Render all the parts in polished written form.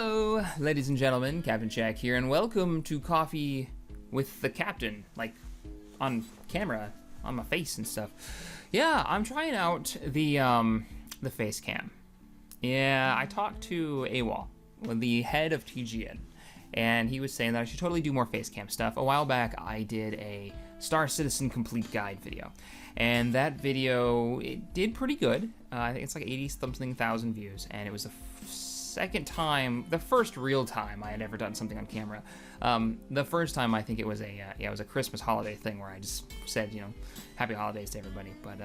Hello, ladies and gentlemen, Captain Jack here, and welcome to Coffee with the Captain, like, on camera, on my face and stuff. Yeah, I'm trying out the face cam. Yeah, I talked to AWOL, the head of TGN, and he was saying that I should totally do more face cam stuff. A while back, I did a Star Citizen Complete Guide video, and that video, it did pretty good. I think it's like 80-something thousand views, and it was the the first real time I had ever done something on camera. The first time, I think it was it was a Christmas holiday thing where I just said, you know, happy holidays to everybody. But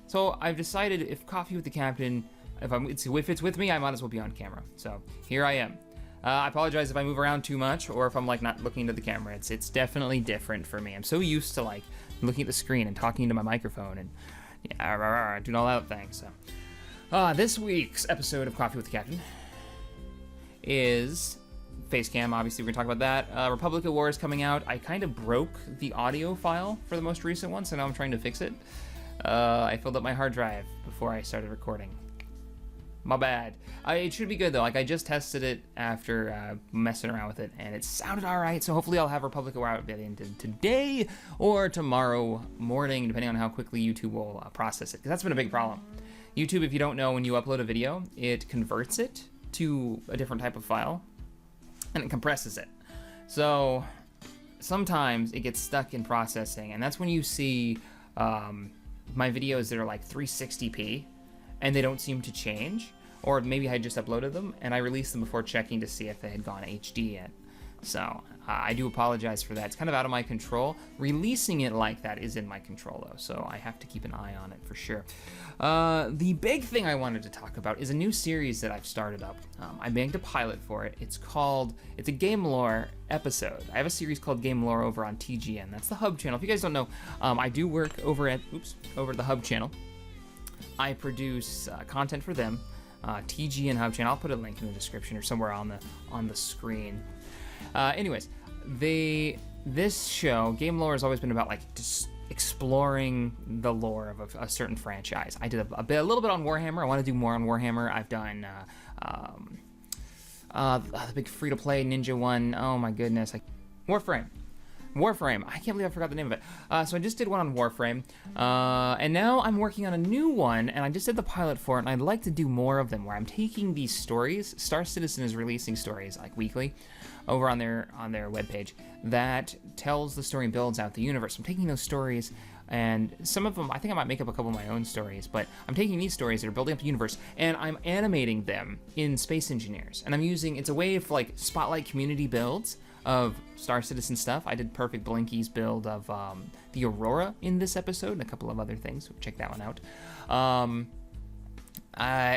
so I've decided if Coffee with the Captain, if it's with me, I might as well be on camera. So here I am. I apologize if I move around too much or if I'm like not looking into the camera. It's definitely different for me. I'm so used to like looking at the screen and talking into my microphone and doing all that thing. So this week's episode of Coffee with the Captain is Facecam. Obviously, we're gonna talk about that. Republic of War is coming out. I kind of broke the audio file for the most recent one, so now I'm trying to fix it. I filled up my hard drive before I started recording. My bad. It should be good though. Like I just tested it after messing around with it, and it sounded all right. So hopefully, I'll have Republic of War out by the end of today or tomorrow morning, depending on how quickly YouTube will process it. Because that's been a big problem. YouTube, if you don't know, when you upload a video, it converts it to a different type of file and it compresses it. So sometimes it gets stuck in processing, and that's when you see my videos that are like 360p and they don't seem to change, or maybe I just uploaded them and I released them before checking to see if they had gone HD yet. So I do apologize for that. It's kind of out of my control. Releasing it like that is in my control though, so I have to keep an eye on it for sure. The big thing I wanted to talk about is a new series that I've started up. I banked a pilot for it. It's a Game Lore episode. I have a series called Game Lore over on TGN. That's the Hub channel. If you guys don't know, I do work over at the Hub channel. I produce content for them. TGN Hub channel. I'll put a link in the description or somewhere on the screen. Anyways, this show, Game Lore, has always been about like just exploring the lore of a certain franchise. I did a little bit on Warhammer. I want to do more on Warhammer. I've done the big free-to-play ninja one. Oh my goodness, Warframe. I can't believe I forgot the name of it. So I just did one on Warframe, and now I'm working on a new one, and I just did the pilot for it, and I'd like to do more of them, where I'm taking these stories. Star Citizen is releasing stories like weekly over on their webpage that tells the story and builds out the universe. I'm taking those stories, and some of them, I think I might make up a couple of my own stories, but I'm taking these stories that are building up the universe, and I'm animating them in Space Engineers. And it's a way of like spotlight community builds of Star Citizen stuff. I did Perfect Blinky's build of the Aurora in this episode and a couple of other things, so check that one out.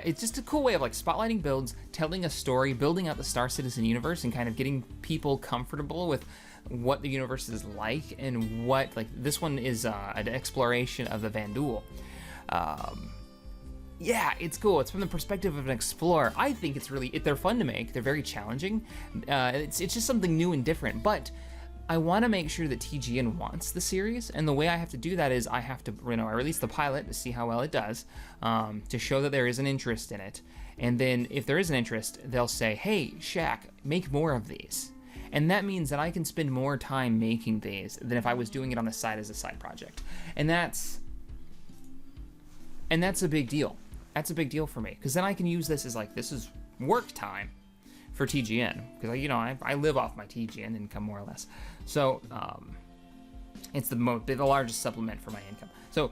It's just a cool way of like spotlighting builds, telling a story, building out the Star Citizen universe, and kind of getting people comfortable with what the universe is like, and what, like, this one is an exploration of the Vanduul. Yeah, it's cool. It's from the perspective of an explorer. I think they're fun to make. They're very challenging. It's just something new and different, but I want to make sure that TGN wants the series, and the way I have to do that is I have to, I release the pilot to see how well it does, to show that there is an interest in it, and then if there is an interest, they'll say, hey, Shaq, make more of these. And that means that I can spend more time making these than if I was doing it on the side as a side project. And that's a big deal. That's a big deal for me, because then I can use this as like, this is work time for TGN, because I live off my TGN income more or less. So it's the largest supplement for my income. So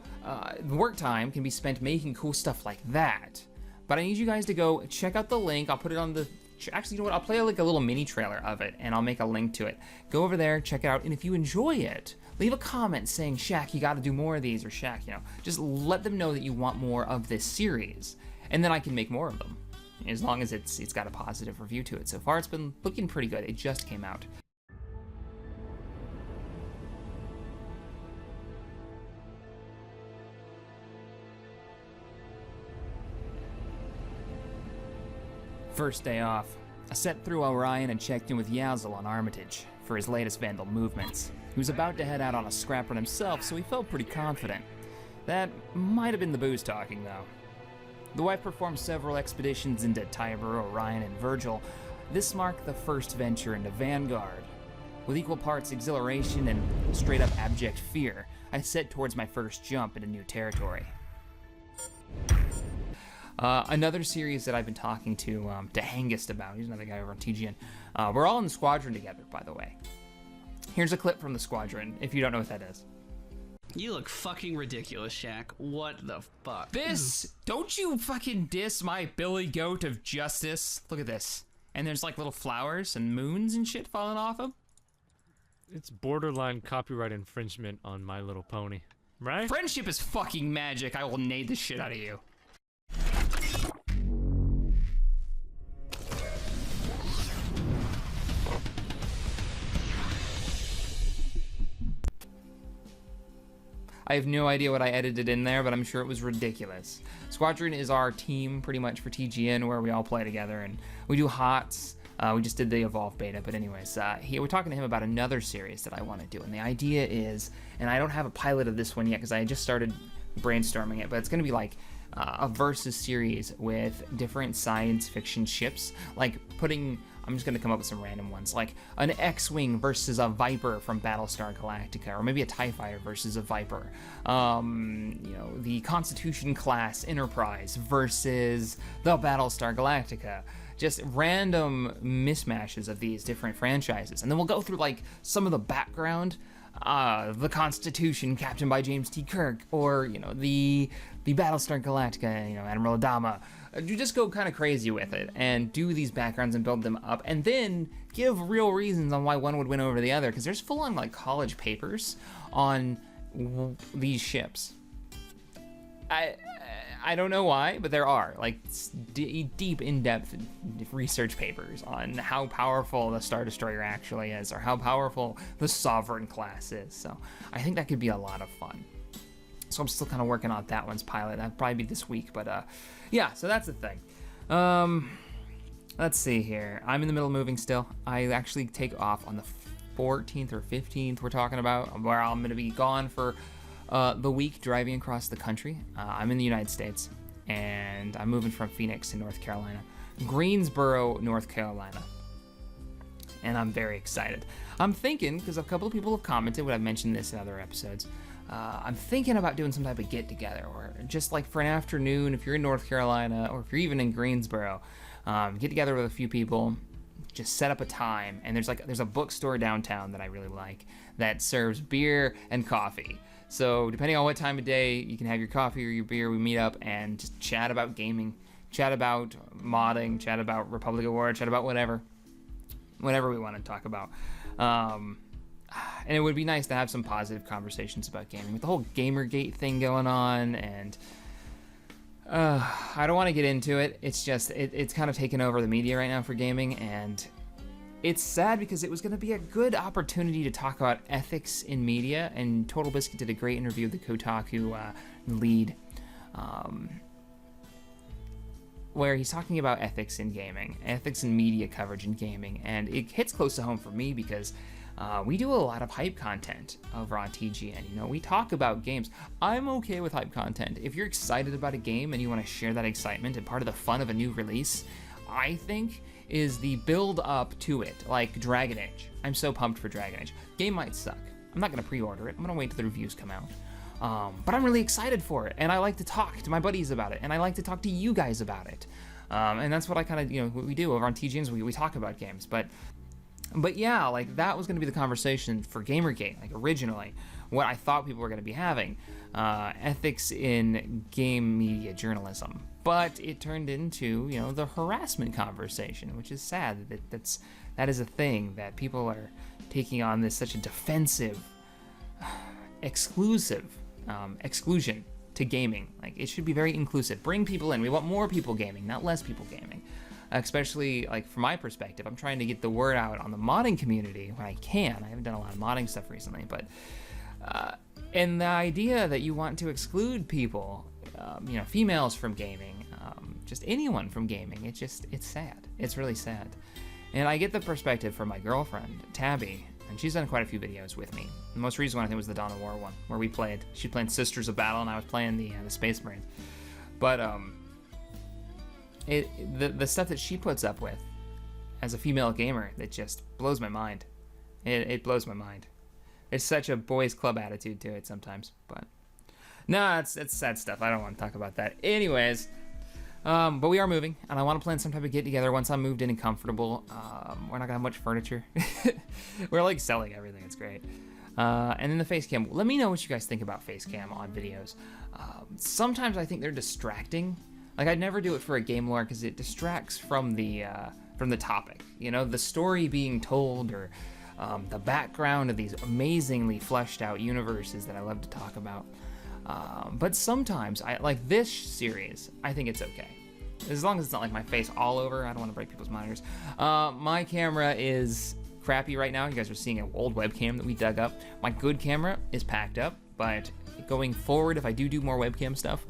work time can be spent making cool stuff like that. But I need you guys to go check out the link. I'll put it on the. Actually, you know what? I'll play like a little mini trailer of it, and I'll make a link to it. Go over there, check it out, and if you enjoy it, leave a comment saying, Shaq, you got to do more of these, or Shaq, just let them know that you want more of this series, and then I can make more of them, as long as it's got a positive review to it. So far, it's been looking pretty good. It just came out. First day off, I set through Orion and checked in with Yazel on Armitage for his latest Vandal movements. He was about to head out on a scrap run himself, so he felt pretty confident. That might have been the booze talking, though. The wife performed several expeditions into Tiber, Orion, and Virgil, This marked the first venture into Vanguard. With equal parts exhilaration and straight-up abject fear, I set towards my first jump into new territory. Another series that I've been talking to Hangist about, he's another guy over on TGN. We're all in the Squadron together, by the way. Here's a clip from the Squadron, if you don't know what that is. You look fucking ridiculous, Shaq. What the fuck? Don't you fucking diss my Billy Goat of Justice. Look at this. And there's like little flowers and moons and shit falling off him. It's borderline copyright infringement on My Little Pony, right? Friendship is fucking magic. I will nade the shit out of you. I have no idea what I edited in there, but I'm sure it was ridiculous. Squadron is our team pretty much for TGN, where we all play together and we do HOTS. We just did the Evolve beta, but anyways, we're talking to him about another series that I want to do, and the idea is, and I don't have a pilot of this one yet because I just started brainstorming it, but it's going to be like a versus series with different science fiction ships, like I'm just going to come up with some random ones, like an X-Wing versus a Viper from Battlestar Galactica, or maybe a TIE Fighter versus a Viper. The Constitution class Enterprise versus the Battlestar Galactica. Just random mismatches of these different franchises. And then we'll go through like some of the background, the Constitution, captained by James T. Kirk, or, the Battlestar Galactica, Admiral Adama. You just go kind of crazy with it and do these backgrounds and build them up, and then give real reasons on why one would win over the other, because there's full-on like college papers on these ships. I don't know why, but there are like deep, in-depth research papers on how powerful the Star Destroyer actually is, or how powerful the Sovereign class is. So I think that could be a lot of fun. So I'm still kind of working on that one's pilot. That'll probably be this week, but yeah, so that's the thing. Let's see here. I'm in the middle of moving still. I actually take off on the 14th or 15th, we're talking about, where I'm going to be gone for the week driving across the country. I'm in the United States, and I'm moving from Phoenix to North Carolina. Greensboro, North Carolina. And I'm very excited. I'm thinking, because a couple of people have commented when I've mentioned this in other episodes, I'm thinking about doing some type of get-together, or just like for an afternoon, if you're in North Carolina, or if you're even in Greensboro, get together with a few people, just set up a time, and there's a bookstore downtown that I really like that serves beer and coffee. So depending on what time of day, you can have your coffee or your beer. We meet up and just chat about gaming, chat about modding, chat about Republic of War, chat about whatever we want to talk about. And it would be nice to have some positive conversations about gaming with the whole Gamergate thing going on, and I don't want to get into it. It's just it's kind of taken over the media right now for gaming, and it's sad because it was going to be a good opportunity to talk about ethics in media, and Total Biscuit did a great interview with the Kotaku lead, where he's talking about ethics in gaming, ethics in media coverage in gaming, and it hits close to home for me because we do a lot of hype content over on TGN. We talk about games. I'm okay with hype content. If you're excited about a game and you want to share that excitement, and part of the fun of a new release, I think, is the build up to it, like Dragon Age. I'm so pumped for Dragon Age. Game might suck. I'm not going to pre-order it. I'm going to wait till the reviews come out. But I'm really excited for it, and I like to talk to my buddies about it, and I like to talk to you guys about it. And that's what I kind of, what we do over on TGNs. We talk about games, but yeah, like that was going to be the conversation for Gamergate, like originally, what I thought people were going to be having, ethics in game media journalism. But it turned into, the harassment conversation, which is sad that is a thing, that people are taking on this such a defensive, exclusion to gaming. Like, it should be very inclusive. Bring people in. We want more people gaming, not less people gaming. Especially, like, from my perspective, I'm trying to get the word out on the modding community when I can. I haven't done a lot of modding stuff recently, but and the idea that you want to exclude people, females from gaming, just anyone from gaming, it's sad. It's really sad. And I get the perspective from my girlfriend, Tabby, and she's done quite a few videos with me. The most recent one, I think, was the Dawn of War one, where she played Sisters of Battle, and I was playing the Space Marines. But the stuff that she puts up with, as a female gamer that just blows my mind. It blows my mind. There's such a boys club attitude to it sometimes, but no, it's sad stuff. I don't want to talk about that. Anyways, but we are moving, and I want to plan some type of get together once I'm moved in and comfortable. We're not gonna have much furniture. We're like selling everything. It's great. And then the face cam. Let me know what you guys think about face cam on videos. Sometimes I think they're distracting. Like, I'd never do it for a game lore because it distracts from the topic. You know, the story being told, or the background of these amazingly fleshed out universes that I love to talk about. But sometimes, like this series, I think it's okay. As long as it's not like my face all over. I don't want to break people's monitors. My camera is crappy right now. You guys are seeing an old webcam that we dug up. My good camera is packed up, but going forward, if I do more webcam stuff,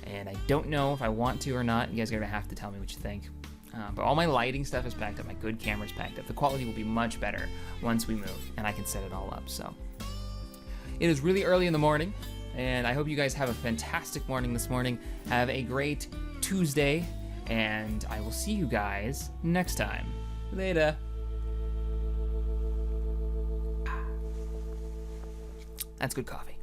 and I don't know if I want to or not, you guys are gonna have to tell me what you think. But all my lighting stuff is packed up. My good camera's packed up. The quality will be much better once we move, and I can set it all up. So it is really early in the morning, and I hope you guys have a fantastic morning this morning. Have a great Tuesday, and I will see you guys next time. Later. That's good coffee.